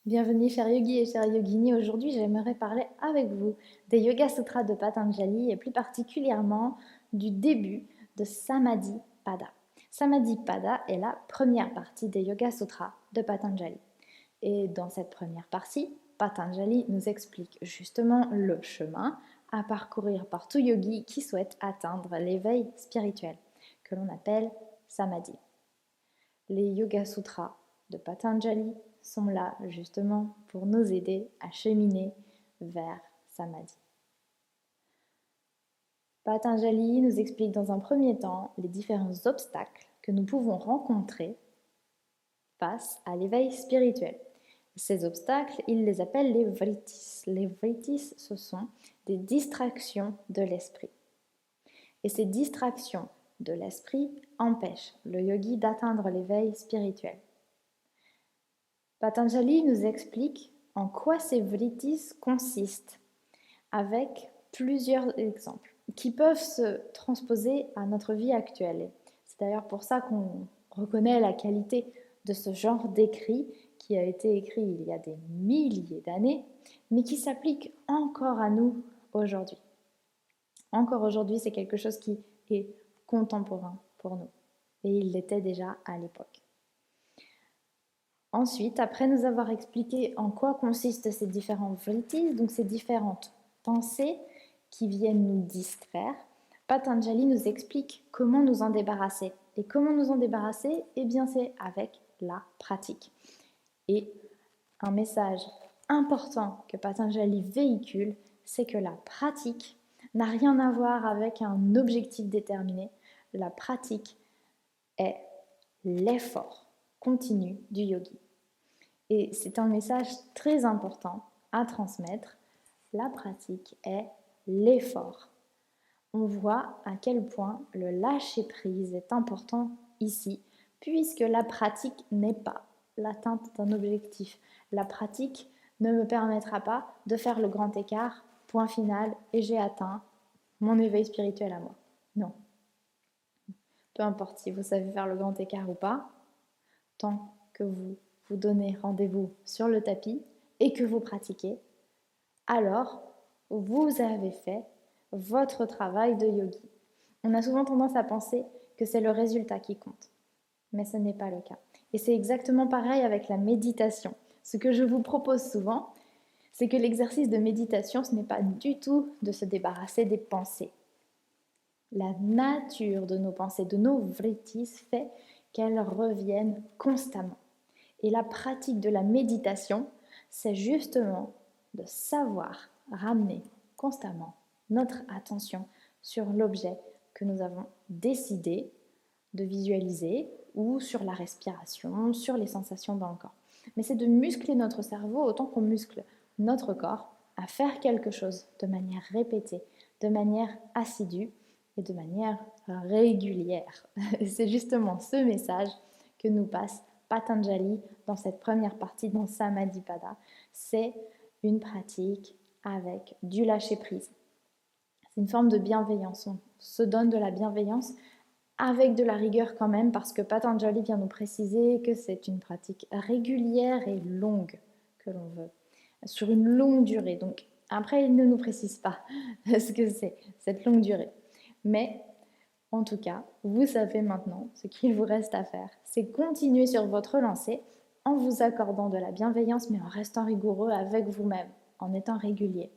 Bienvenue chers yogis et chères yoginis. Aujourd'hui, j'aimerais parler avec vous des Yoga Sutras de Patanjali et plus particulièrement du début de Samadhi Pada. Samadhi Pada est la première partie des Yoga Sutras de Patanjali. Et dans cette première partie, Patanjali nous explique justement le chemin à parcourir par tout yogi qui souhaite atteindre l'éveil spirituel, que l'on appelle Samadhi. Les Yoga Sutras de Patanjali sont là justement pour nous aider à cheminer vers Samadhi. Patanjali nous explique dans un premier temps les différents obstacles que nous pouvons rencontrer face à l'éveil spirituel. Ces obstacles, il les appelle les vrittis. Les vrittis, ce sont des distractions de l'esprit. Et ces distractions de l'esprit empêchent le yogi d'atteindre l'éveil spirituel. Patanjali nous explique en quoi ces vrittis consistent avec plusieurs exemples qui peuvent se transposer à notre vie actuelle. C'est d'ailleurs pour ça qu'on reconnaît la qualité de ce genre d'écrit qui a été écrit il y a des milliers d'années, mais qui s'applique encore à nous aujourd'hui. Encore aujourd'hui, c'est quelque chose qui est contemporain pour nous, et il l'était déjà à l'époque. Ensuite, après nous avoir expliqué en quoi consistent ces différents vrittis, donc ces différentes pensées qui viennent nous distraire, Patanjali nous explique comment nous en débarrasser. Et comment nous en débarrasser? Eh bien, c'est avec la pratique. Et un message important que Patanjali véhicule, c'est que la pratique n'a rien à voir avec un objectif déterminé. La pratique est l'effort continu du yogi. Et c'est un message très important à transmettre. La pratique est l'effort. On voit à quel point le lâcher-prise est important ici, puisque la pratique n'est pas l'atteinte d'un objectif. La pratique ne me permettra pas de faire le grand écart, point final, et j'ai atteint mon éveil spirituel à moi. Non. Peu importe si vous savez faire le grand écart ou pas, tant que vous vous donnez rendez-vous sur le tapis et que vous pratiquez, alors vous avez fait votre travail de yogi. On a souvent tendance à penser que c'est le résultat qui compte, mais ce n'est pas le cas. Et c'est exactement pareil avec la méditation. Ce que je vous propose souvent, c'est que l'exercice de méditation, ce n'est pas du tout de se débarrasser des pensées. La nature de nos pensées, de nos vrittis, fait qu'elles reviennent constamment. Et la pratique de la méditation, c'est justement de savoir ramener constamment notre attention sur l'objet que nous avons décidé de visualiser ou sur la respiration, sur les sensations dans le corps. Mais c'est de muscler notre cerveau autant qu'on muscle notre corps à faire quelque chose de manière répétée, de manière assidue et de manière régulière. C'est justement ce message que nous passe Patanjali dans cette première partie, dans Samadhi Pada. C'est une pratique avec du lâcher-prise. C'est une forme de bienveillance. On se donne de la bienveillance avec de la rigueur quand même, parce que Patanjali vient nous préciser que c'est une pratique régulière et longue que l'on veut, sur une longue durée. Donc après, il ne nous précise pas ce que c'est, cette longue durée. Mais en tout cas, vous savez maintenant ce qu'il vous reste à faire. C'est continuer sur votre lancée en vous accordant de la bienveillance, mais en restant rigoureux avec vous-même, en étant régulier.